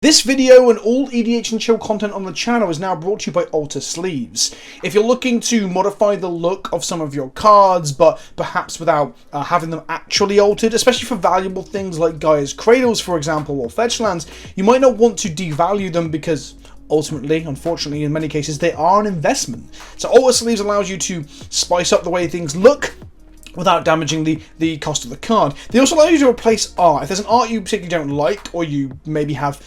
This video and all EDH and chill content on the channel is now brought to you by Alter Sleeves. If you're looking to modify the look of some of your cards, but perhaps without having them actually altered, especially for valuable things like Gaia's Cradles, for example, or fetch lands, you might not want to devalue them because ultimately, unfortunately, in many cases, they are an investment. So Alter Sleeves allows you to spice up the way things look without damaging the cost of the card. They also allow you to replace art. If there's an art you particularly don't like, or you maybe have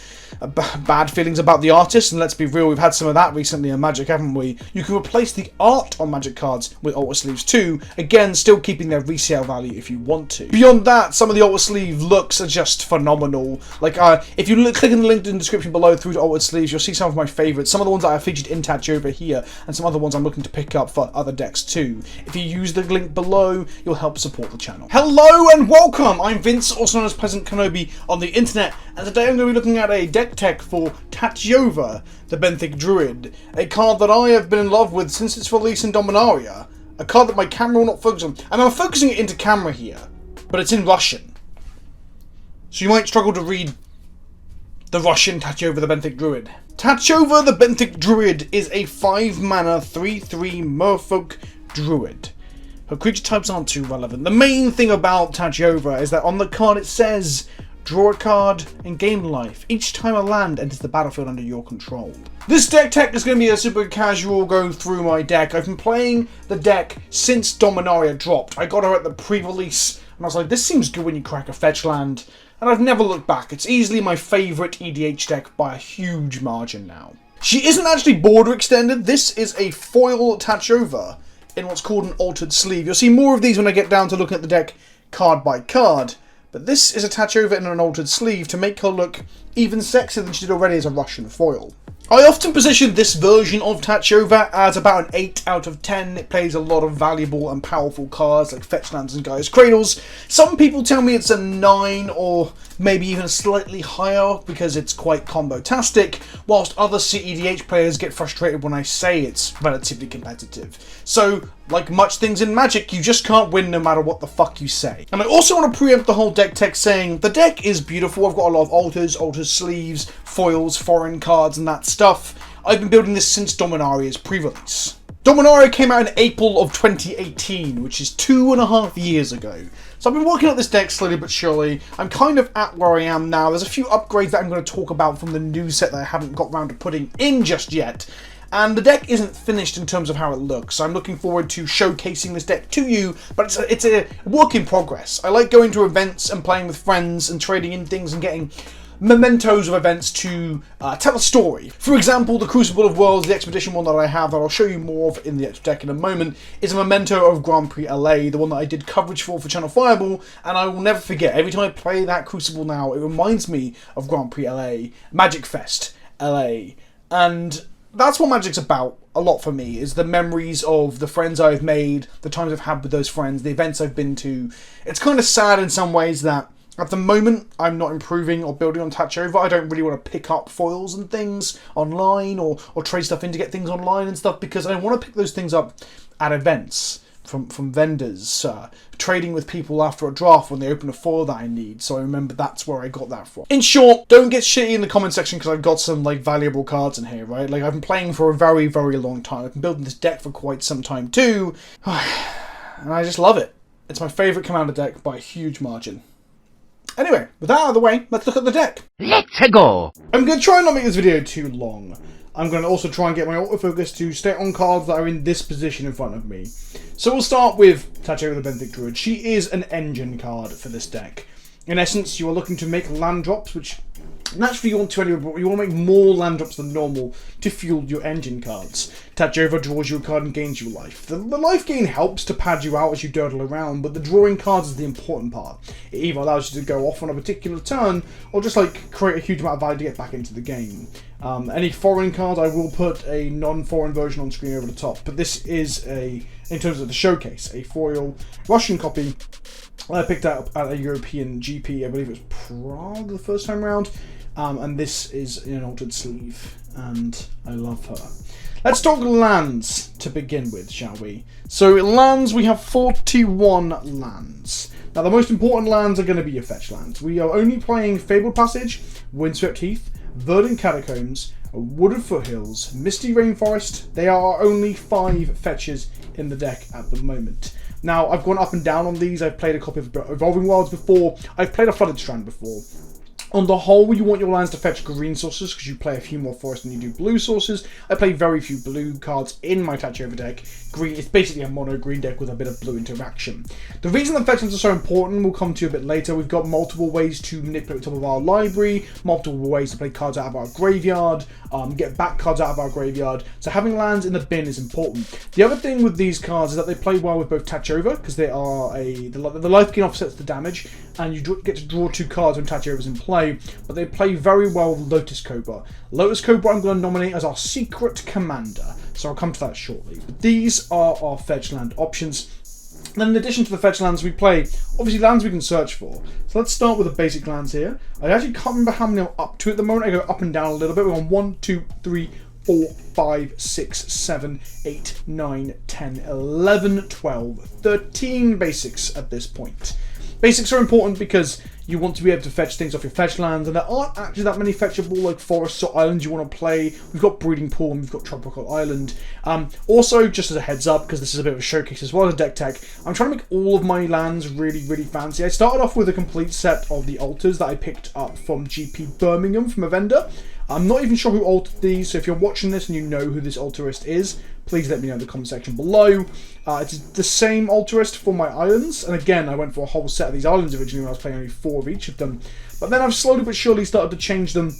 bad feelings about the artist, and let's be real, we've had some of that recently in Magic, haven't we? You can replace the art on Magic cards with Alter Sleeves too, again, still keeping their resale value if you want to. Beyond that, some of the Alter Sleeve looks are just phenomenal. Like, if you click in the link in the description below through to Alter Sleeves, you'll see some of my favourites, some of the ones that I featured in Tatyova here, and some other ones I'm looking to pick up for other decks too. If you use the link below, you'll help support the channel. Hello and welcome! I'm Vince, also known as PleasantKenobi on the internet, and today I'm going to be looking at a deck tech for Tatyova, the Benthic Druid, a card that I have been in love with since its release in Dominaria, a card that my camera will not focus on, and I'm focusing it into camera here, but it's in Russian, so you might struggle to read the Russian Tatyova the Benthic Druid. Tatyova the Benthic Druid is a 5-mana 3/3 Merfolk Druid. Her creature types aren't too relevant. The main thing about Tatyova is that on the card it says, draw a card and gain life each time a land enters the battlefield under your control. This deck tech is going to be a super casual go through my deck. I've been playing the deck since Dominaria dropped. I got her at the pre-release and I was like, this seems good when you crack a fetch land, and I've never looked back. It's easily my favourite EDH deck by a huge margin now. She isn't actually border extended. This is a foil Tatyova in what's called an altered sleeve. You'll see more of these when I get down to looking at the deck card by card. But this is a Tatyova in an altered sleeve to make her look even sexier than she did already as a Russian foil. I often position this version of Tatyova as about an 8 out of 10. It plays a lot of valuable and powerful cards like fetch lands and Gaia's Cradles. Some people tell me it's a 9 or maybe even slightly higher because it's quite combo-tastic, whilst other CEDH players get frustrated when I say it's relatively competitive. So, like much things in Magic, you just can't win no matter what the fuck you say. And I also want to preempt the whole deck tech saying, the deck is beautiful, I've got a lot of alters, sleeves, foils, foreign cards and that stuff. I've been building this since Dominaria's pre-release. Dominaria came out in April of 2018, which is 2.5 years ago. So I've been working on this deck slowly but surely. I'm kind of at where I am now. There's a few upgrades that I'm going to talk about from the new set that I haven't got around to putting in just yet. And the deck isn't finished in terms of how it looks. I'm looking forward to showcasing this deck to you, but it's a work in progress. I like going to events and playing with friends and trading in things and getting mementos of events to tell a story. For example, the Crucible of Worlds, the Expedition one that I have that I'll show you more of in the deck in a moment, is a memento of Grand Prix LA, the one that I did coverage for Channel Fireball, and I will never forget. Every time I play that Crucible now, it reminds me of Grand Prix LA, MagicFest LA, and that's what Magic's about a lot for me, is the memories of the friends I've made, the times I've had with those friends, the events I've been to. It's kind of sad in some ways that at the moment, I'm not improving or building on Tatyova. I don't really want to pick up foils and things online or trade stuff in to get things online and stuff, because I want to pick those things up at events from vendors, trading with people after a draft when they open a foil that I need. So I remember that's where I got that from. In short, don't get shitty in the comment section because I've got some like valuable cards in here, right? Like, I've been playing for a very, very long time. I've been building this deck for quite some time too, and I just love it. It's my favourite commander deck by a huge margin. Anyway, with that out of the way, let's look at the deck. Let's go! I'm going to try and not make this video too long. I'm going to also try and get my autofocus to stay on cards that are in this position in front of me. So we'll start with Tatyova the Benthic Druid. She is an engine card for this deck. In essence, you are looking to make land drops, which naturally you want to anyway, but you want to make more land drops than normal to fuel your engine cards. Tatyova draws you a card and gains you life. The life gain helps to pad you out as you dawdle around, but the drawing cards is the important part. It either allows you to go off on a particular turn, or just like create a huge amount of value to get back into the game. Any foreign cards, I will put a non-foreign version on screen over the top, but this is in terms of the showcase, a foil Russian copy. I picked up at a European GP, I believe it was Prague the first time around, and this is in an altered sleeve, and I love her. Let's talk lands to begin with, shall we? So lands, we have 41 lands. Now the most important lands are going to be your fetch lands. We are only playing Fabled Passage, Windswept Heath, Verdant Catacombs, Wooded Foothills, Misty Rainforest. They are only 5 fetches in the deck at the moment. Now, I've gone up and down on these. I've played a copy of Evolving Wilds before. I've played a Flooded Strand before. On the whole, you want your lands to fetch green sources because you play a few more forest than you do blue sources. I play very few blue cards in my Tatyova deck. Green, it's basically a mono green deck with a bit of blue interaction. The reason the fetch lands are so important, we'll come to a bit later. We've got multiple ways to manipulate the top of our library, multiple ways to play cards out of our graveyard, get back cards out of our graveyard. So having lands in the bin is important. The other thing with these cards is that they play well with both Tatyova because they are the life gain offsets the damage, and you get to draw 2 cards when Tatyova's in play. But they play very well with Lotus Cobra. Lotus Cobra I'm going to nominate as our secret commander, so I'll come to that shortly. But these are our fetch land options. Then in addition to the fetch lands we play, obviously lands we can search for. So let's start with the basic lands here. I actually can't remember how many I'm up to at the moment. I go up and down a little bit. We're on 1, 2, 3, 4, 5, 6, 7, 8, 9, 10, 11, 12, 13 basics at this point. Basics are important because you want to be able to fetch things off your fetch lands, and there aren't actually that many fetchable like forests or islands you want to play. We've got Breeding Pool and we've got Tropical Island. Also, just as a heads up, because this is a bit of a showcase as well as a deck tech, I'm trying to make all of my lands really, really fancy. I started off with a complete set of the altars that I picked up from GP Birmingham from a vendor. I'm not even sure who altered these, so if you're watching this and you know who this altarist is, please let me know in the comment section below. It's the same altarist for my islands, and again, I went for a whole set of these islands originally when I was playing only 4 of each of them. But then I've slowly but surely started to change them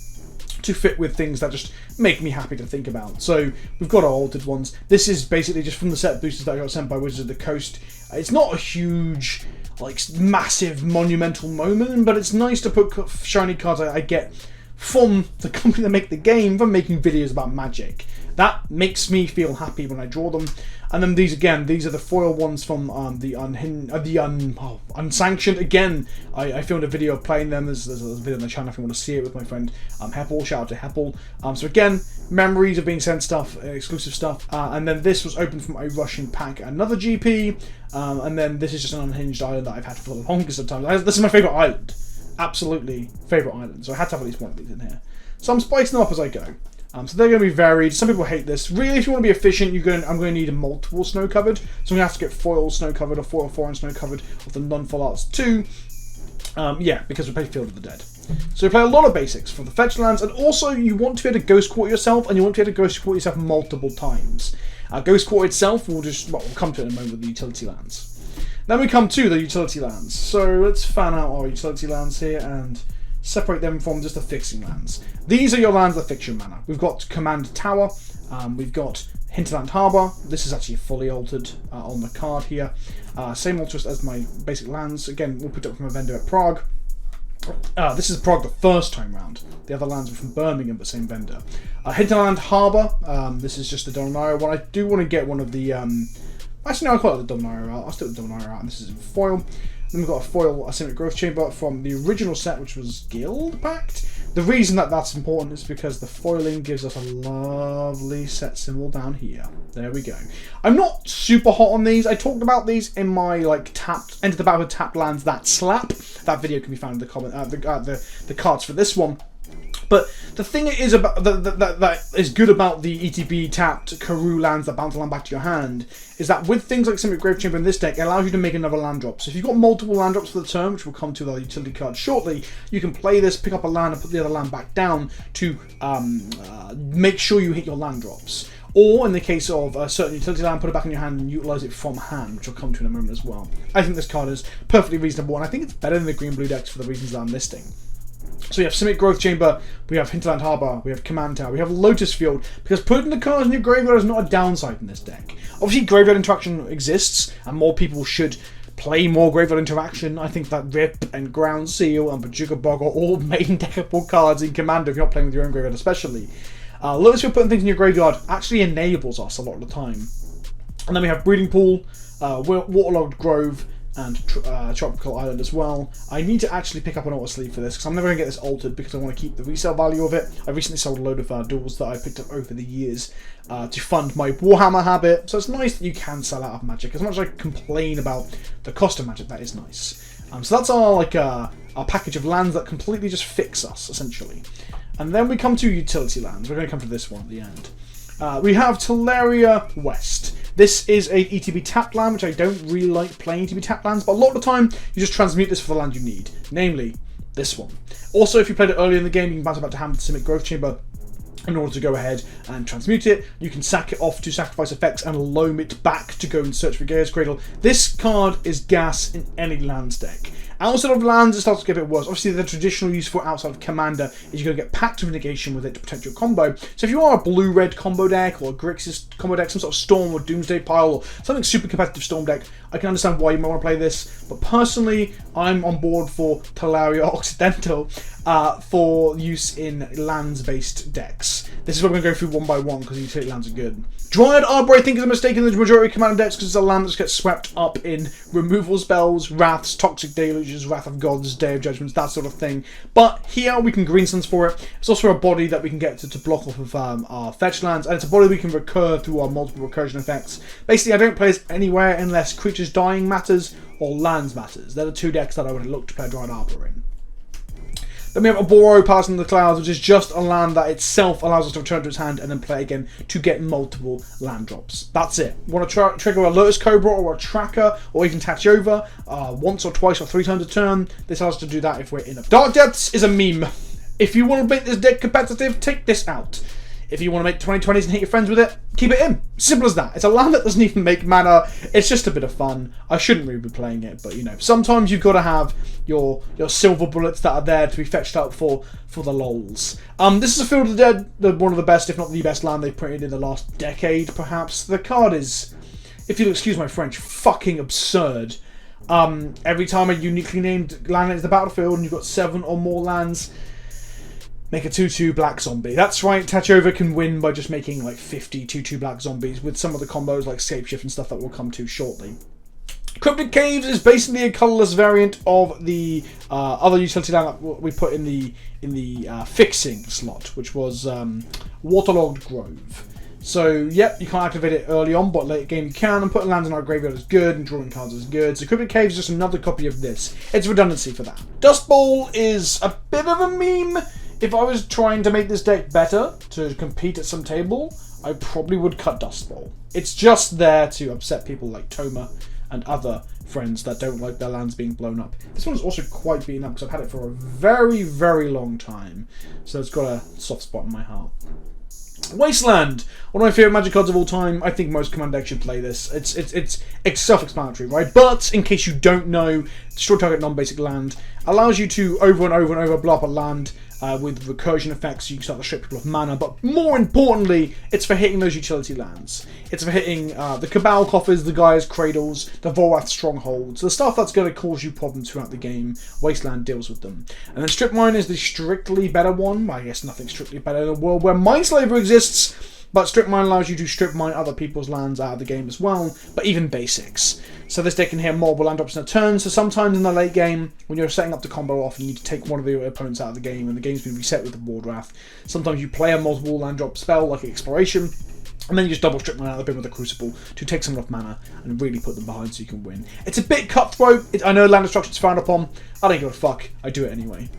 to fit with things that just make me happy to think about. So we've got our altered ones. This is basically just from the set boosters that I got sent by Wizards of the Coast. It's not a huge, like, massive, monumental moment, but it's nice to put shiny cards I get from the company that make the game from making videos about Magic. That makes me feel happy when I draw them. And then these again, these are the foil ones from Unsanctioned. Again, I filmed a video of playing them. There's a video on the channel if you want to see it with my friend Heppel. Shout out to Heppel. So again, memories of being sent stuff, exclusive stuff. And then this was opened from a Russian pack, another GP. And then this is just an unhinged island that I've had for the longest time. This is my favourite island. Absolutely favourite island. So I had to have at least one of these in here. So I'm spicing them up as I go. So they're going to be varied. Some people hate this. Really, if you want to be efficient, I'm going to need a multiple snow covered. So I'm going to have to get foil snow covered or foil foreign snow covered of the non-full arts too. Yeah, because we play Field of the Dead. So we play a lot of basics for the fetch lands, and also you want to be able to ghost quarter yourself, and you want to be able to ghost quarter yourself multiple times. Ghost quarter itself, we'll come to it in a moment with the utility lands. Then we come to the utility lands. So let's fan out our utility lands here and separate them from just the fixing lands. These are your lands that fix your mana. We've got Command Tower, we've got Hinterland Harbour. This is actually fully altered on the card here. Same altarist as my basic lands. Again, we'll put it up from a vendor at Prague. This is Prague the first time round. The other lands were from Birmingham, but same vendor. Hinterland Harbour. This is just the Dominaria one. I do want to get one of the... actually, no, I quite like the Dominaria out. I'll stick with the Dominaria out, and this is in foil. Then we've got a foil Asymmetric Growth Chamber from the original set, which was Guild Pact. The reason that that's important is because the foiling gives us a lovely set symbol down here. There we go. I'm not super hot on these. I talked about these in my Enter the Battle with tapped lands that slap. That video can be found in the comment. The cards for this one. But the thing is about that is good about the ETB tapped Karoo lands that bounce a land back to your hand is that with things like Symmetric Grave Chamber in this deck, it allows you to make another land drop. So if you've got multiple land drops for the turn, which we'll come to with our utility card shortly, you can play this, pick up a land, and put the other land back down to make sure you hit your land drops. Or, in the case of a certain utility land, put it back in your hand and utilise it from hand, which I'll come to in a moment as well. I think this card is perfectly reasonable, and I think it's better than the green-blue decks for the reasons that I'm listing. So we have Simic Growth Chamber, we have Hinterland Harbour, we have Command Tower, we have Lotus Field, because putting the cards in your graveyard is not a downside in this deck. Obviously, graveyard interaction exists, and more people should play more graveyard interaction. I think that Rip and Ground Seal and Bajuga Bog are all main deckable cards in Commander if you're not playing with your own graveyard especially. Lotus Field putting things in your graveyard actually enables us a lot of the time. And then we have Breeding Pool, Waterlogged Grove, and Tropical Island as well. I need to actually pick up an auto sleeve for this because I'm never going to get this altered because I want to keep the resale value of it. I recently sold a load of duels that I picked up over the years to fund my Warhammer habit, so it's nice that you can sell out of Magic. As much as I complain about the cost of Magic, that is nice. So that's our our package of lands that completely just fix us, essentially. And then we come to utility lands. We're going to come to this one at the end. We have Teleria West. This is a ETB tap land, which I don't really like playing ETB tap lands, but a lot of the time you just transmute this for the land you need, namely this one. Also, if you played it earlier in the game, you can bounce about to Hammer the Simic Growth Chamber in order to go ahead and transmute it. You can sack it off to sacrifice effects and loam it back to go and search for Gaia's Cradle. This card is gas in any lands deck. Outside of lands, it starts to get a bit worse. Obviously, the traditional use for outside of Commander is you're going to get Pact of Negation with it to protect your combo. So if you are a blue-red combo deck, or a Grixis combo deck, some sort of Storm or Doomsday Pile, or something super competitive Storm deck, I can understand why you might want to play this. But personally, I'm on board for Teleria Occidental for use in lands-based decks. This is what we're going to go through one by one, because the utility lands are good. Dryad Arbor, I think, is a mistake in the majority of Commander decks, because it's a land that gets swept up in removal spells, Wraths, Toxic Deluges, Wrath of Gods, Day of Judgments, that sort of thing. But here we can green suns for it. It's also a body that we can get to block off of our fetch lands, and it's a body we can recur through our multiple recursion effects. Basically, I don't play this anywhere unless creatures dying matters or lands matters. They're the two decks that I would look to play Dryad Arbor in. Then we have Aboro, Passing the Clouds, which is just a land that itself allows us to return to its hand and then play again to get multiple land drops. That's it. Want to trigger a Lotus Cobra or a Tracker or even Tatyova once or twice or 3 times a turn. This allows us to do that if we're in a... Dark Depths is a meme. If you want to make this deck competitive, take this out. If you want to make 2020s and hit your friends with it, keep it in. Simple as that. It's a land that doesn't even make mana. It's just a bit of fun. I shouldn't really be playing it, but you know, sometimes you've got to have your silver bullets that are there to be fetched out for the lols. This is a Field of the Dead, one of the best, if not the best land they've printed in the last decade, perhaps. The card is, if you'll excuse my French, fucking absurd. Every time a uniquely named land enters the battlefield and you've got 7 or more lands, make a 2/2 black zombie. That's right, Tatyova can win by just making like 50 2/2 black zombies with some of the combos like Scapeshift and stuff that we'll come to shortly. Cryptic Caves is basically a colourless variant of the other utility land that we put in the fixing slot, which was Waterlogged Grove. So, yep, you can't activate it early on, but late game you can, and putting lands in our graveyard is good, and drawing cards is good. So Cryptic Caves is just another copy of this. It's redundancy for that. Dust Bowl is a bit of a meme. If I was trying to make this deck better, to compete at some table, I probably would cut Dust Bowl. It's just there to upset people like Toma and other friends that don't like their lands being blown up. This one's also quite beaten up because I've had it for a very, very long time. So it's got a soft spot in my heart. Wasteland, one of my favourite Magic cards of all time. I think most Commander decks should play this. It's self-explanatory, right? But in case you don't know, destroy target non-basic land allows you to over and over and over blow up a land with recursion effects, so you can start to strip people of mana. But more importantly, it's for hitting those utility lands. It's for hitting the Cabal Coffers, the Gaia's Cradles, the Volrath Strongholds, the stuff that's going to cause you problems throughout the game. Wasteland deals with them. And then Strip Mine is the strictly better one. I guess nothing strictly better in a world where Mindslaver exists. But Strip Mine allows you to strip mine other people's lands out of the game as well, but even basics. So this deck can hit multiple land drops in a turn, so sometimes in the late game, when you're setting up the combo off, you need to take one of your opponents out of the game, and the game's been reset with the Board Wrath. Sometimes you play a multiple land drop spell, like Exploration, and then you just double strip mine out of the bin with a Crucible to take some off mana and really put them behind so you can win. It's a bit cutthroat. I know land destruction's frowned upon. I don't give a fuck. I do it anyway.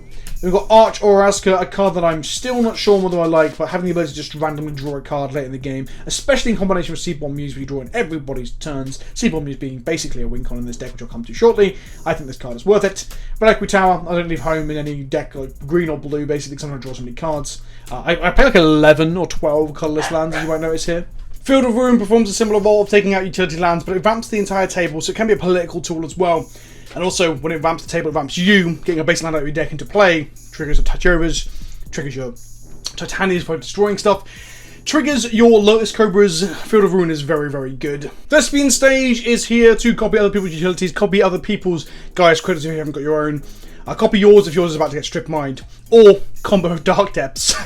We've got Arch Oraska, a card that I'm still not sure whether I like, but having the ability to just randomly draw a card late in the game, especially in combination with Seedborn Muse, where you draw in everybody's turns, Seedborn Muse being basically a win con in this deck, which I'll come to shortly. I think this card is worth it. Reliquary Tower, I don't leave home in any deck, like green or blue, basically, because I'm going to draw so many cards. I play like 11 or 12 colourless lands, as you might notice here. Field of Ruin performs a similar role of taking out utility lands, but it ramps the entire table, so it can be a political tool as well. And also, when it ramps the table, it ramps you, getting a base land out of your deck into play, triggers your Tatyovas, triggers your Titanias for destroying stuff, triggers your Lotus Cobras. Field of Ruin is very, very good. Thespian Stage is here to copy other people's utilities, copy other people's Gaia's Cradles if you haven't got your own, copy yours if yours is about to get strip mined, or combo Dark Depths.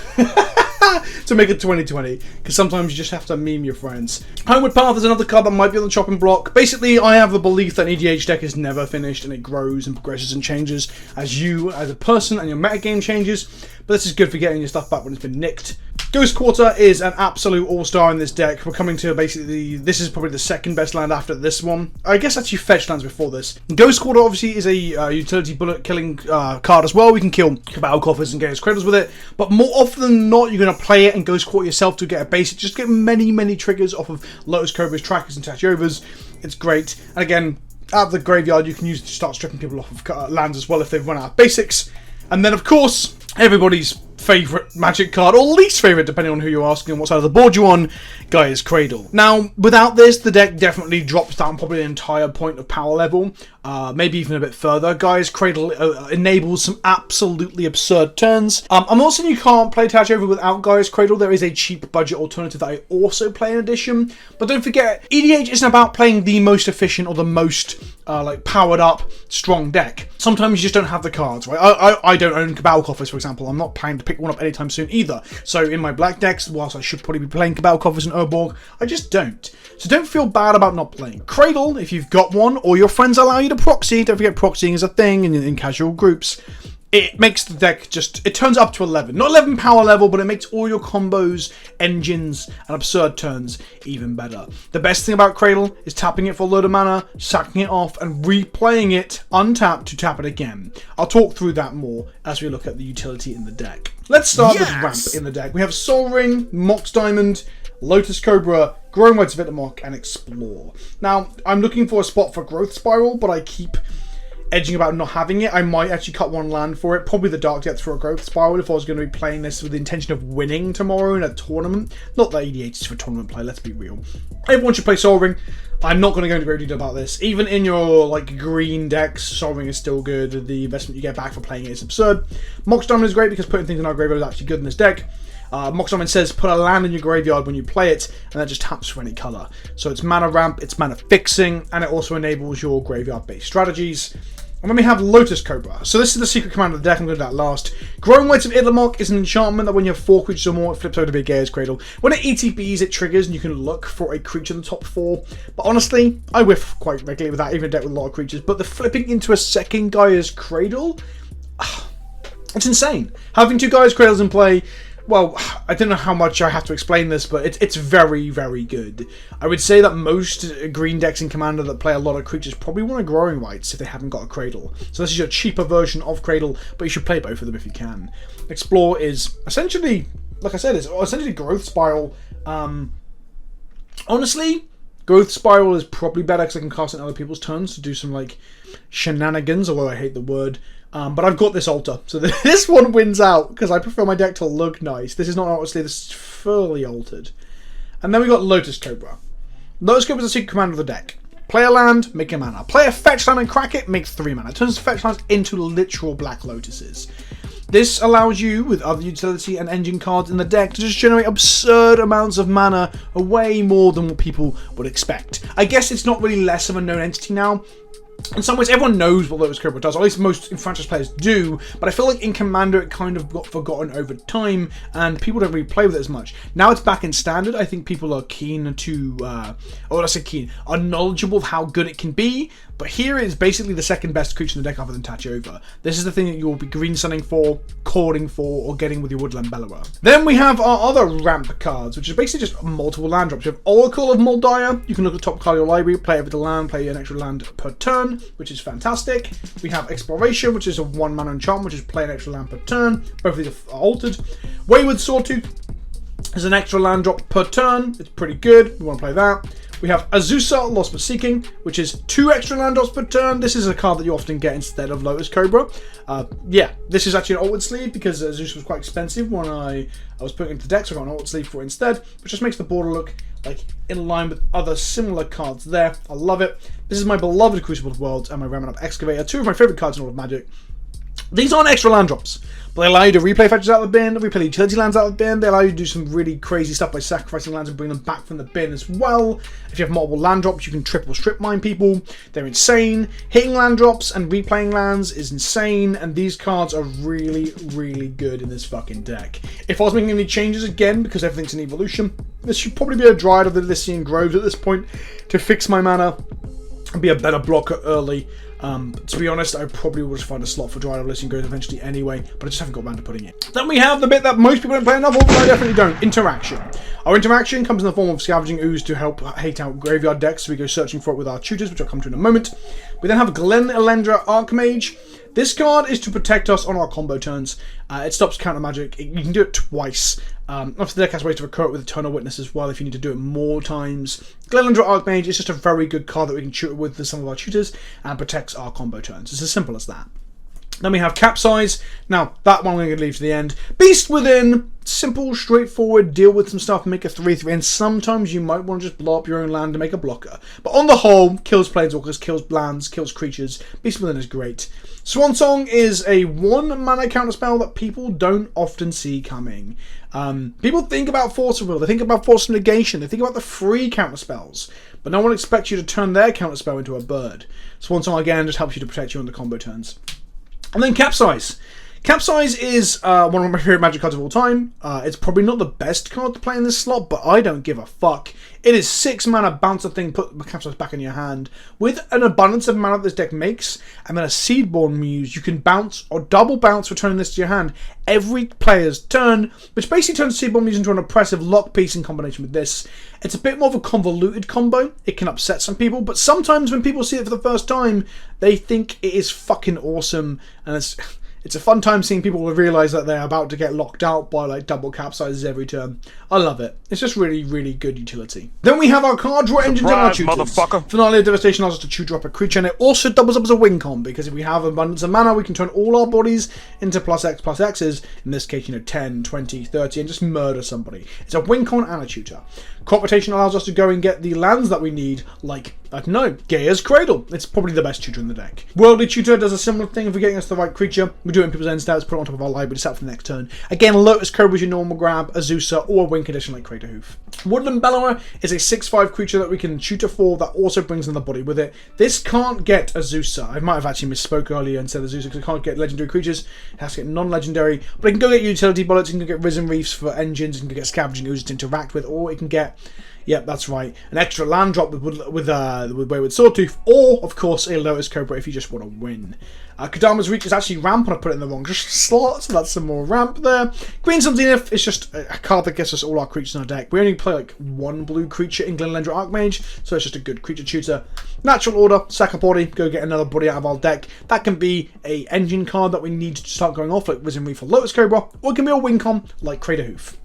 To make it 2020, because sometimes you just have to meme your friends. Homeward Path is another card that might be on the chopping block. Basically, I have the belief that an EDH deck is never finished, and it grows and progresses and changes as you, as a person, and your metagame changes. But this is good for getting your stuff back when it's been nicked. Ghost Quarter is an absolute all-star in this deck. We're coming to basically, this is probably the second best land after this one. I guess actually fetch lands before this. Ghost Quarter obviously is a utility bullet killing card as well. We can kill Cabal Coffers and Gaia's Cradles with it, but more often than not, you're going to play it and Ghost Quarter yourself to get a basic. Just get many triggers off of Lotus Cobra's, Trackers, and Tatyovas. It's great. And again, out of the graveyard, you can use it to start stripping people off of lands as well if they've run out of basics. And then, of course, everybody's favourite Magic card, or least favourite, depending on who you're asking and what side of the board you're on, Gaia's Cradle. Now, without this, the deck definitely drops down probably an entire point of power level, maybe even a bit further. Gaia's Cradle enables some absolutely absurd turns. I'm not saying you can't play Tatyova without Gaia's Cradle. There is a cheap budget alternative that I also play in addition. But don't forget, EDH isn't about playing the most efficient or the most like powered up strong deck. Sometimes you just don't have the cards, right? I don't own Cabal Coffers, for example. I'm not planning to pick one up anytime soon either. So in my black decks, whilst I should probably be playing Cabal Coffers and Urborg, I just don't. So don't feel bad about not playing. Cradle, if you've got one, or your friends allow you to proxy. Don't forget proxying is a thing in casual groups. It makes the deck just, it turns up to 11. Not 11 power level, but it makes all your combos, engines, and absurd turns even better. The best thing about Cradle is tapping it for a load of mana, sacking it off, and replaying it untapped to tap it again. I'll talk through that more as we look at the utility in the deck. Let's start with Ramp in the deck. We have Soul Ring, Mox Diamond, Lotus Cobra, Growing Words of Itamok, and Explore. Now, I'm looking for a spot for Growth Spiral, but I keep edging about not having it. I might actually cut one land for it, probably the Dark Depths for a Growth Spiral if I was going to be playing this with the intention of winning tomorrow in a tournament. Not that EDH is for tournament play, let's be real. Everyone should play Soul Ring. I'm not going to go into great detail about this. Even in your like green decks, Soul Ring is still good. The investment you get back for playing it is absurd. Mox Diamond is great because putting things in our graveyard is actually good in this deck. Mox Diamond says put a land in your graveyard when you play it, and that just taps for any colour. So it's mana ramp, it's mana fixing, and it also enables your graveyard-based strategies. And then we have Lotus Cobra. So this is the secret command of the deck. I'm going to do that last. Growing Words of Itamok is an enchantment that when you have 4 creatures or more, it flips over to be a Gaia's Cradle. When it ETBs, it triggers and you can look for a creature in the top 4. But honestly, I whiff quite regularly with that, even a deck with a lot of creatures. But the flipping into a second Gaia's Cradle, it's insane. Having 2 Gaia's Cradles in play, well, I don't know how much I have to explain this, but it's very good. I would say that most green decks in Commander that play a lot of creatures probably want a Growing Rights if they haven't got a Cradle. So this is your cheaper version of Cradle, but you should play both of them if you can. Explore is essentially, like I said, it's essentially Growth Spiral. Honestly, Growth Spiral is probably better because I can cast it in other people's turns to do some like shenanigans, although I hate the word. But I've got this altar, so this one wins out because I prefer my deck to look nice. This is not obviously, this is fully altered. And then we got Lotus Cobra. Lotus Cobra is a secret command of the deck. Play a land, make a mana. Play a fetch land and crack it, make 3 mana. It turns fetch lands into literal Black Lotuses. This allows you, with other utility and engine cards in the deck, to just generate absurd amounts of mana, way more than what people would expect. I guess it's not really less of a known entity now. In some ways, everyone knows what Lotus Cobra does, or at least most enfranchised players do, but I feel like in Commander it kind of got forgotten over time, and people don't really play with it as much. Now it's back in Standard, I think people are keen to, or let's say keen, are knowledgeable of how good it can be, but here is basically the second best creature in the deck other than Tatyova. This is the thing that you'll be green sunning for, cording for, or getting with your Woodland Bellower. Then we have our other ramp cards, which is basically just multiple land drops. You have Oracle of Moldiah. You can look at the top card of your library, play every land, play an extra land per turn, which is fantastic. We have Exploration, which is a 1 mana enchantment, which is play an extra land per turn. Both of these are altered. Wayward Sawtooth is an extra land drop per turn. It's pretty good. We want to play that. We have Azusa, Lost But Seeking, which is 2 extra land drops per turn. This is a card that you often get instead of Lotus Cobra. Yeah, this is actually an altered sleeve because Azusa was quite expensive when I was putting it into the deck, so I got an altered sleeve for it instead, which just makes the border look like in line with other similar cards there. I love it. This is my beloved Crucible of Worlds and my Ramming Up Excavator, 2 of my favourite cards in all of Magic. These aren't extra land drops, but they allow you to replay fetches out of the bin, replay utility lands out of the bin. They allow you to do some really crazy stuff by sacrificing lands and bring them back from the bin as well. If you have multiple land drops, you can triple strip mine people. They're insane. Hitting land drops and replaying lands is insane, and these cards are really good in this fucking deck. If I was making any changes again, because everything's an evolution, this should probably be a Dryad of the Elysian Groves at this point to fix my mana and be a better blocker early. To be honest, I probably will just find a slot for Druid Listing Growth eventually anyway, but I just haven't got around to putting it. Then we have the bit that most people don't play enough of, but I definitely don't. Interaction. Our interaction comes in the form of Scavenging Ooze to help hate out graveyard decks, so we go searching for it with our tutors, which I'll come to in a moment. We then have Glen Elendra Archmage. This card is to protect us on our combo turns. It stops counter magic. You can do it twice. Obviously, the deck has ways to recur it with Eternal Witness as well if you need to do it more times. Glenendra Archmage is just a very good card that we can shoot with some of our tutors and protects our combo turns. It's as simple as that. Then we have Capsize. Now, that one I'm going to leave to the end. Beast Within. Simple, straightforward, deal with some stuff, make a 3/3, and sometimes you might want to just blow up your own land to make a blocker. But on the whole, kills Planeswalkers, kills lands, kills creatures. Beast Within is great. Swan Song is a 1 mana counterspell that people don't often see coming. People think about Force of Will, they think about Force of Negation, they think about the free counterspells, but no one expects you to turn their counterspell into a bird. Swan Song, again, just helps you to protect you on the combo turns. And then Capsize. Capsize is one of my favourite Magic cards of all time. It's probably not the best card to play in this slot, but I don't give a fuck. It is 6 mana, bounce a thing, put the Capsize back in your hand. With an abundance of mana that this deck makes, and then a Seedborn Muse, you can bounce or double bounce returning this to your hand every player's turn, which basically turns Seedborn Muse into an oppressive lock piece in combination with this. It's a bit more of a convoluted combo. It can upset some people, but sometimes when people see it for the first time, they think it is fucking awesome, and it's a fun time seeing people realise that they're about to get locked out by like double Capsizes every turn. I love it. It's just really, really good utility. Then we have our card draw engines and our tutors. Motherfucker. Finale of Devastation allows us to drop a creature, and it also doubles up as a win con, because if we have abundance of mana, we can turn all our bodies into +X+X's, in this case, 10, 20, 30, and just murder somebody. It's a win con and a tutor. Crop Rotation allows us to go and get the lands that we need, like, I don't know, Gaia's Cradle. It's probably the best tutor in the deck. Worldly Tutor does a similar thing for getting us the right creature. We do it in people's end stats, put it on top of our library, set for the next turn. Again, Lotus Cobra is your normal grab, Azusa, or a win condition like Craterhoof. Woodland Bellower is a 6/5 creature that we can tutor for that also brings another body with it. This can't get Azusa. I might have actually misspoke earlier and said Azusa because it can't get legendary creatures. It has to get non-legendary. But it can go get utility bullets, it can go get Risen Reefs for engines, it can get Scavenging Ooze to interact with, or it can get, yep, that's right, an extra land drop with Wayward Sawtooth, or, of course, a Lotus Cobra if you just want to win. Kodama's Reach is actually ramp, and I put it in the wrong slot, so that's some more ramp there. Green Sun Zenith is just a card that gets us all our creatures in our deck. We only play like 1 blue creature in Glenelendra Archmage, so it's just a good creature tutor. Natural Order, sack a body, go get another body out of our deck. That can be a engine card that we need to start going off, like Risen Reef or Lotus Cobra, or it can be a win con like Craterhoof.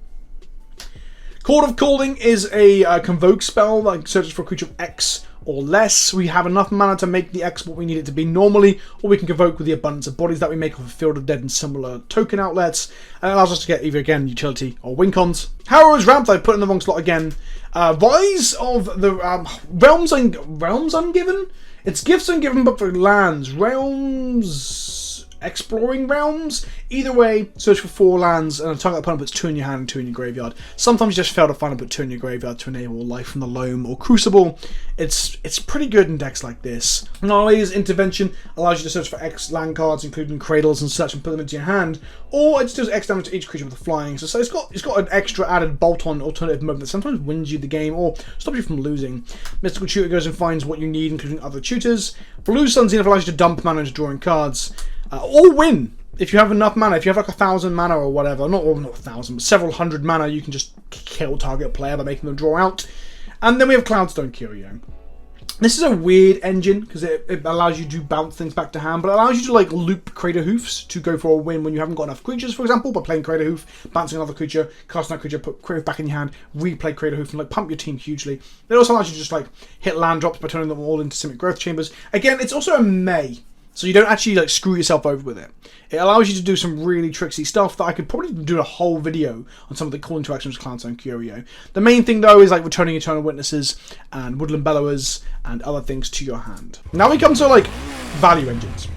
Chord of Calling is a Convoke spell that searches for a creature of X or less. We have enough mana to make the X what we need it to be normally, or we can Convoke with the abundance of bodies that we make off of Field of Dead and similar token outlets, and it allows us to get either, again, utility or win cons. Harrow's Ramp, I put in the wrong slot again. Rise of the Realms Ungiven? It's Gifts Ungiven, but for lands. Exploring Realms? Either way, search for 4 lands, and a target opponent puts 2 in your hand and 2 in your graveyard. Sometimes you just fail to find and put 2 in your graveyard to enable Life from the Loam or Crucible. It's pretty good in decks like this. Gnarly's Intervention allows you to search for X land cards, including Cradles and such, and put them into your hand, or it does X damage to each creature with a flying. So it's got an extra added bolt-on alternative move that sometimes wins you the game or stops you from losing. Mystical Tutor goes and finds what you need, including other tutors. Blue Sun Zenith allows you to dump mana into drawing cards. Or win if you have enough mana. If you have like 1,000 mana or whatever, not 1,000, but several hundred mana, you can just kill target player by making them draw out. And then we have Cloudstone Curio. This is a weird engine because it allows you to bounce things back to hand, but it allows you to like loop Craterhoofs to go for a win when you haven't got enough creatures, for example, by playing Craterhoof, bouncing another creature, casting that creature, put Craterhoof back in your hand, replay Craterhoof, and like pump your team hugely. It also allows you to just like hit land drops by turning them all into Simic Growth Chambers. Again, it's also a May. So you don't actually like screw yourself over with it. It allows you to do some really tricksy stuff that I could probably do a whole video on some of the cool interactions with Cloudstone Curio. The main thing though is like returning Eternal Witnesses and Woodland Bellowers and other things to your hand. Now we come to like value engines.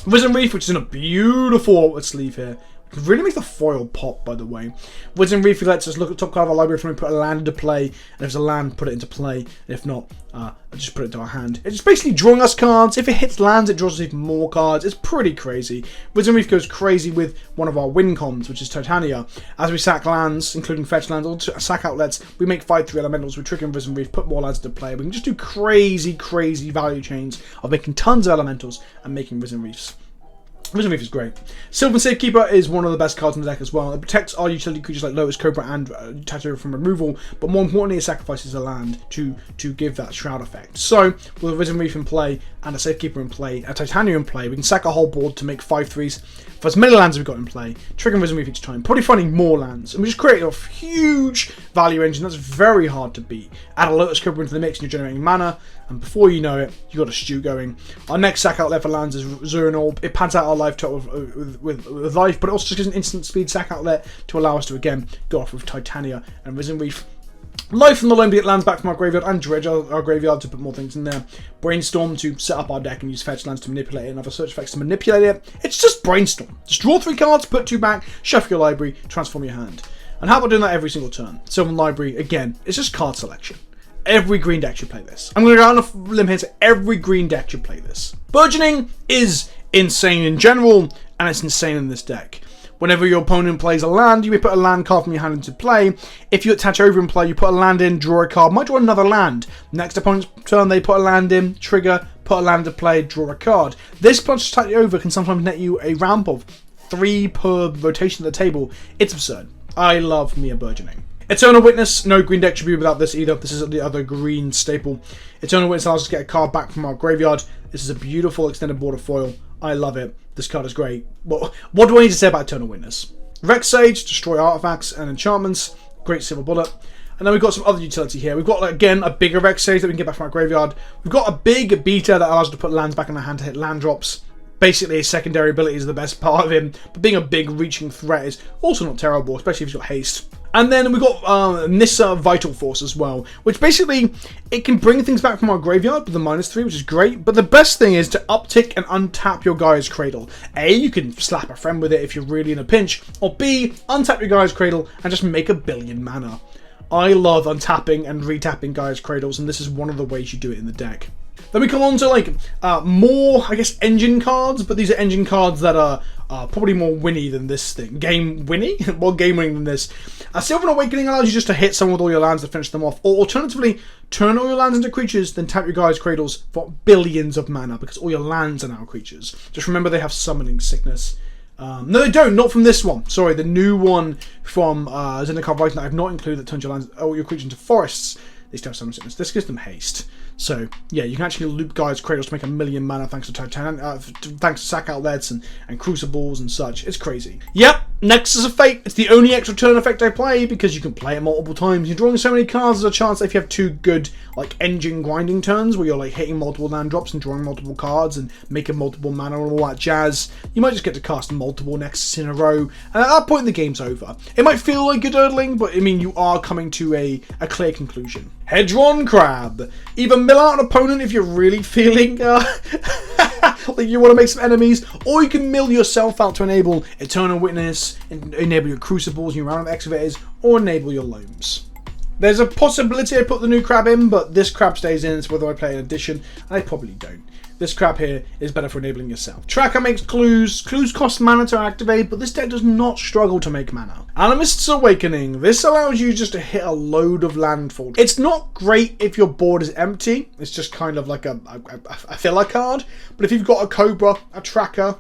Risen Reef, which is in a beautiful sleeve here. Really makes the foil pop, by the way. Wizard Reef lets us look at the top card of our library from put a land into play, and if there's a land, put it into play, and if not, just put it to our hand. It's basically drawing us cards. If it hits lands, it draws us even more cards. It's pretty crazy. Wizard Reef goes crazy with one of our win cons, which is Titania. As we sack lands, including fetch lands, or sack outlets, we make 5/3 elementals, we trigger Wizard Reef, put more lands into play. We can just do crazy, crazy value chains of making tons of elementals and making Wizard Reefs. Wizard Reef is great. Sylvan Safekeeper is one of the best cards in the deck as well. It protects our utility creatures like Lotus Cobra and Tatyova from removal, but more importantly, it sacrifices a land to give that Shroud effect. So, with a Wizard Reef in play and a Safekeeper in play, a Titania in play, we can sack our whole board to make 5/3s for as many lands as we've got in play, triggering Wizard Reef each time, probably finding more lands, and we just create a huge value engine that's very hard to beat. Add a Lotus Cobra into the mix and you're generating mana, and before you know it, you've got a stew going. Our next sack outlet for lands is Zurinol. It pads out our life total with life, but it also just gives an instant speed sack outlet to allow us to again go off with Titania and Wizard Reef. Life from the loam to get lands back from our graveyard, and dredge our graveyard to put more things in there. Brainstorm to set up our deck and use fetch lands to manipulate it, and other search effects to manipulate it. It's just Brainstorm. Just draw 3 cards, put 2 back, shuffle your library, transform your hand. And how about doing that every single turn? Sylvan Library, again, it's just card selection. Every green deck should play this. I'm going to go on a limb here to every green deck should play this. Burgeoning is insane in general, and it's insane in this deck. Whenever your opponent plays a land, you may put a land card from your hand into play. If you attach over in play, you put a land in, draw a card, might draw another land. Next opponent's turn, they put a land in, trigger, put a land into play, draw a card. This plus Tatyova can sometimes net you a ramp of 3 per rotation at the table. It's absurd. I love Mia Burgeoning. Eternal Witness, no green deck should be without this either. This is the other green staple. Eternal Witness allows us to get a card back from our graveyard. This is a beautiful extended border foil. I love it. This card is great. What do I need to say about Eternal Witness? Rex Sage, destroy artifacts and enchantments. Great silver bullet. And then we've got some other utility here. We've got, again, a bigger Rex Sage that we can get back from our graveyard. We've got a big beta that allows us to put lands back in our hand to hit land drops. Basically, his secondary ability is the best part of him, but being a big reaching threat is also not terrible, especially if he's got haste. And then we've got Nissa Vital Force as well, which basically, it can bring things back from our graveyard with a -3, which is great, but the best thing is to uptick and untap your Guy's Cradle. A, you can slap a friend with it if you're really in a pinch, or B, untap your Guy's Cradle and just make 1 billion mana. I love untapping and retapping Guy's Cradles, and this is one of the ways you do it in the deck. Then we come on to more, I guess, engine cards, but these are engine cards that are probably more winny than this thing. Game winny? More game winning than this. Sylvan Awakening allows you just to hit someone with all your lands to finish them off, or alternatively, turn all your lands into creatures, then tap your Guy's Cradles for billions of mana, because all your lands are now creatures. Just remember they have summoning sickness. No, they don't. Not from this one. Sorry, the new one from Zendikar Rising that I've not included that turns your lands, all your creatures into forests. They still have summoning sickness. This gives them haste. So, yeah, you can actually loop Guy's Cradles to make 1 million mana thanks to thanks to sack outlets and crucibles and such. It's crazy. Yep, Nexus of Fate. It's the only extra turn effect I play because you can play it multiple times. You're drawing so many cards, there's a chance that if you have 2 good, engine grinding turns where you're, hitting multiple land drops and drawing multiple cards and making multiple mana and all that jazz, you might just get to cast multiple Nexus in a row, and at that point the game's over. It might feel like you're durdling, but, I mean, you are coming to a clear conclusion. Hedron Crab. Either mill out an opponent if you're really feeling like you want to make some enemies, or you can mill yourself out to enable Eternal Witness, enable your Crucibles, your Round of Excavators, or enable your Loams. There's a possibility I put the new crab in, but this crab stays in, so whether I play an addition, I probably don't. This crab here is better for enabling yourself. Tracker makes clues. Clues cost mana to activate, but this deck does not struggle to make mana. Animist's Awakening. This allows you just to hit a load of landfall. It's not great if your board is empty. It's just kind of like a filler card. But if you've got a Cobra, a Tracker,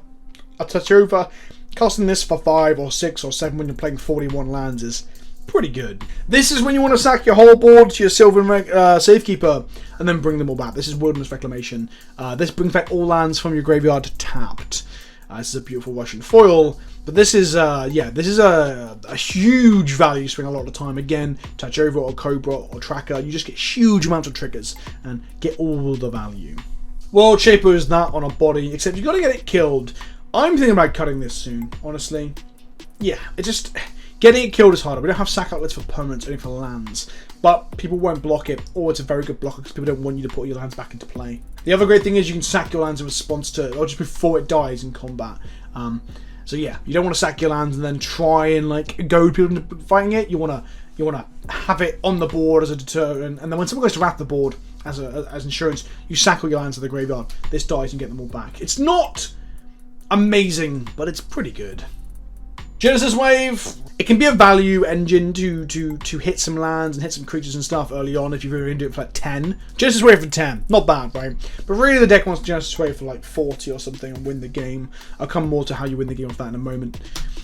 a Tatyova, casting this for 5 or 6 or 7 when you're playing 41 lands is pretty good. This is when you want to sack your whole board to your Sylvan Safekeeper and then bring them all back. This is Wilderness Reclamation. This brings back all lands from your graveyard tapped. This is a beautiful Russian foil, but this is this is a huge value swing a lot of the time. Again, Tatyova or Cobra or Tracker, you just get huge amounts of triggers and get all the value. World Shaper is that on a body, except you've got to get it killed. I'm thinking about cutting this soon, honestly. Yeah, it just... Getting it killed is harder. We don't have sack outlets for permanents, only for lands. But people won't block it, or it's a very good blocker because people don't want you to put your lands back into play. The other great thing is you can sack your lands in response to, or just before it dies in combat. So yeah, you don't want to sack your lands and then try and like goad people into fighting it. You want to have it on the board as a deterrent, and then when someone goes to wrap the board as insurance, you sack all your lands to the graveyard. This dies and get them all back. It's not amazing, but it's pretty good. Genesis Wave. It can be a value engine to hit some lands and hit some creatures and stuff early on if you're really into it for like 10. Genesis Wave for 10. Not bad, right? But really the deck wants Genesis Wave for like 40 or something and win the game. I'll come more to how you win the game with that in a moment.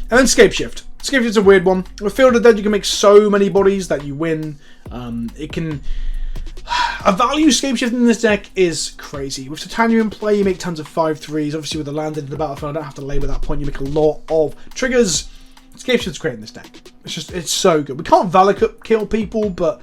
And then Scapeshift. Scapeshift's a weird one. With Field of Dead, you can make so many bodies that you win. It can... A value Scapeshift in this deck is crazy. With Titania in play, you make tons of 5/3s. Obviously, with the land into the battlefield, I don't have to labour that point. You make a lot of triggers. Scapeshift's great in this deck. It's so good. We can't Valakut kill people, but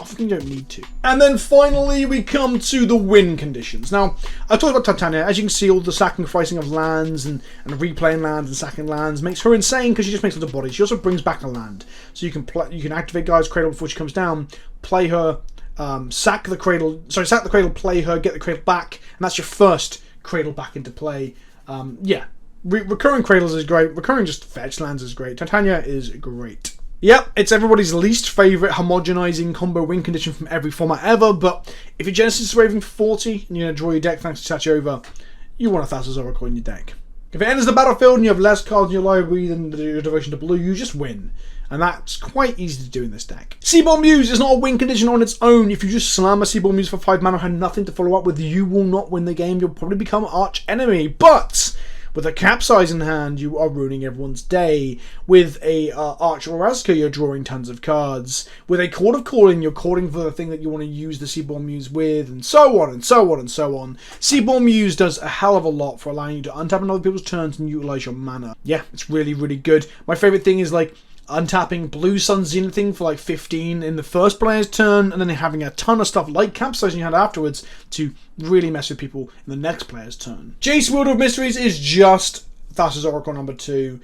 often you don't need to. And then finally, we come to the win conditions. Now, I talked about Titania. As you can see, all the sacrificing of lands and replaying lands and sacking lands makes her insane because she just makes lots of bodies. She also brings back a land, so you can activate Gaia's Cradle before she comes down, play her. Sack the cradle, play her, get the cradle back, and that's your first cradle back into play. Yeah, recurring cradles is great. Recurring just fetch lands is great. Titania is great. Yep, it's everybody's least favourite homogenizing combo win condition from every format ever, but if your Genesis is raving 40 and you're going to draw your deck thanks to Tatyova, you want a Thassa's Oracle in your deck. If it enters the battlefield and you have less cards in your library than your devotion to blue, you just win. And that's quite easy to do in this deck. Seaborn Muse is not a win condition on its own. If you just slam a Seaborn Muse for 5 mana and have nothing to follow up with, you will not win the game. You'll probably become arch enemy. But with a Capsize in hand, you are ruining everyone's day. With a Arch Oraska, you're drawing tons of cards. With a Court of Calling, you're calling for the thing that you want to use the Seaborn Muse with, and so on and so on and so on. Seaborn Muse does a hell of a lot for allowing you to untap on other people's turns and utilize your mana. Yeah, it's really, really good. My favorite thing is like untapping Blue Sun Zenithing for like 15 in the first player's turn, and then having a ton of stuff like Capsizing you had afterwards to really mess with people in the next player's turn. Jace, Wielder of Mysteries is just Thassa's Oracle number 2.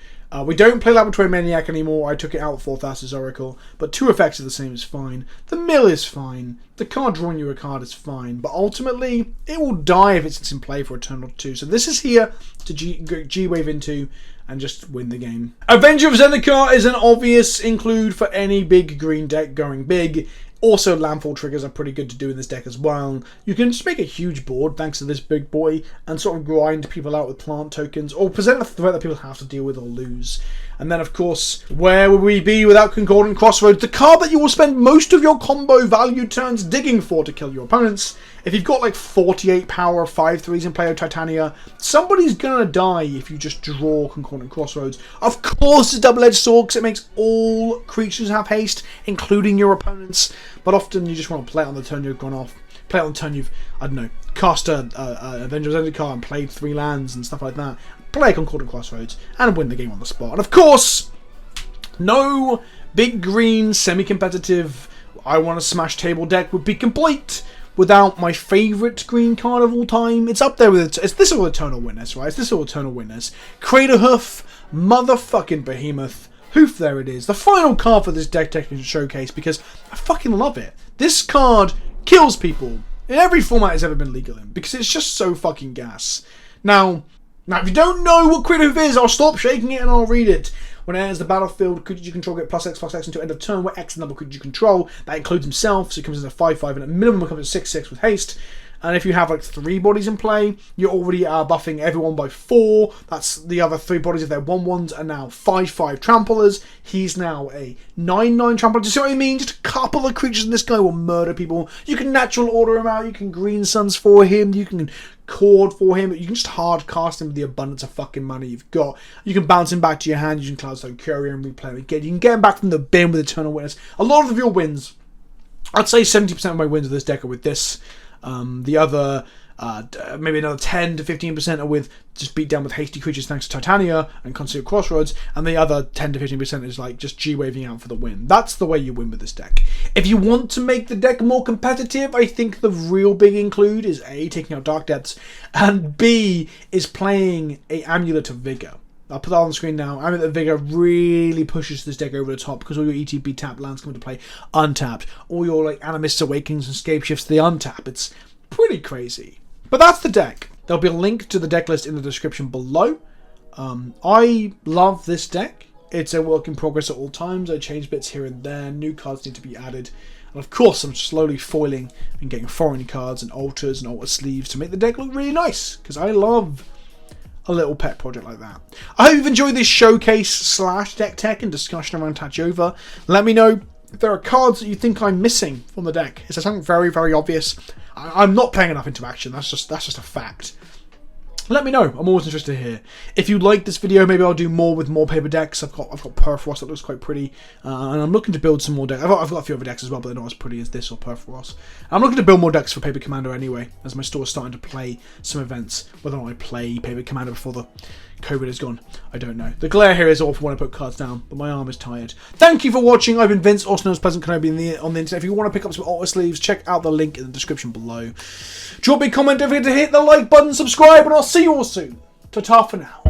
We don't play Laboratory Maniac anymore. I took it out for Thassa's Oracle, but 2 effects are the same is fine. The mill is fine. The card drawing you a card is fine, but ultimately it will die if it's in play for a turn or 2. So this is here to G-Wave into and just win the game. Avenger of Zendikar is an obvious include for any big green deck going big. Also, landfall triggers are pretty good to do in this deck as well. You can just make a huge board thanks to this big boy and sort of grind people out with plant tokens or present a threat that people have to deal with or lose. And then, of course, where would we be without Concordant Crossroads? The card that you will spend most of your combo value turns digging for to kill your opponents. If you've got like 48 power, 5/3s in play of Titania, somebody's gonna die if you just draw Concordant Crossroads. Of course, it's a double-edged sword because it makes all creatures have haste, including your opponents. But often you just want to play it on the turn you've gone off. Play it on the turn you've, I don't know, cast a Avenger of Zendikar and played 3 lands and stuff like that. Play Concordant Crossroads and win the game on the spot. And of course, no big green semi-competitive I want to smash table deck would be complete without my favourite green card of all time. It's up there with it's this or Eternal Witness, right? It's this or Eternal Witness. Craterhoof, motherfucking Behemoth. Hoof, there it is. The final card for this deck technical showcase because I fucking love it. This card kills people in every format it's ever been legal in because it's just so fucking gas. Now, if you don't know what Craterhoof is, I'll stop shaking it and I'll read it. When it enters the battlefield, creatures you control get +X/+X until end of turn, where X is the number of creatures you control. That includes himself, so it comes as a 5/5, and at minimum it comes as 6/6 with haste. And if you have like 3 bodies in play, you're already buffing everyone by 4. That's the other 3 bodies if they're 1/1s are now 5/5 tramplers. He's now a 9/9 trampler. Do you see what I mean? Just a couple of creatures and this guy will murder people. You can natural order him out, you can green suns for him, you can cord for him, you can just hard cast him with the abundance of fucking money you've got. You can bounce him back to your hand using Cloudstone Courier and replay him again. You can get him back from the bin with Eternal Witness. A lot of your wins, I'd say 70% of my wins of this deck are with this. The other, maybe another 10 to 15% are with just beat down with hasty creatures thanks to Titania and Concordant Crossroads, and the other 10 to 15% is like just G-waving out for the win. That's the way you win with this deck. If you want to make the deck more competitive, I think the real big include is A, taking out Dark Depths, and B, is playing a Amulet of Vigor. I'll put that on the screen now. Amulet of Vigor really pushes this deck over the top because all your ETB tap lands come into play untapped. All your like Animist's Awakenings and Scapeshifts, they untap. It's pretty crazy. But that's the deck. There'll be a link to the deck list in the description below. I love this deck. It's a work in progress at all times. I change bits here and there. New cards need to be added. And of course, I'm slowly foiling and getting foreign cards and altars and altar sleeves to make the deck look really nice. Because I love a little pet project like that. I hope you've enjoyed this showcase / deck tech and discussion around Tatyova. Let me know if there are cards that you think I'm missing from the deck. Is there something very, very obvious? I'm not paying enough interaction. That's just a fact. Let me know. I'm always interested to hear. If you like this video, maybe I'll do more with more paper decks. I've got Perforos that looks quite pretty, and I'm looking to build some more decks. I've got a few other decks as well, but they're not as pretty as this or Perforos. I'm looking to build more decks for Paper Commander anyway, as my store is starting to play some events. Whether or not I play Paper Commander before the COVID is gone, I don't know. The glare here is awful when I put cards down, but my arm is tired. Thank you for watching. I've been Vince, also known as PleasantKenobi on the internet. If you want to pick up some altar sleeves, check out the link in the description below. Drop me a comment, don't forget to hit the like button, subscribe, and I'll see you all soon. Ta-ta for now.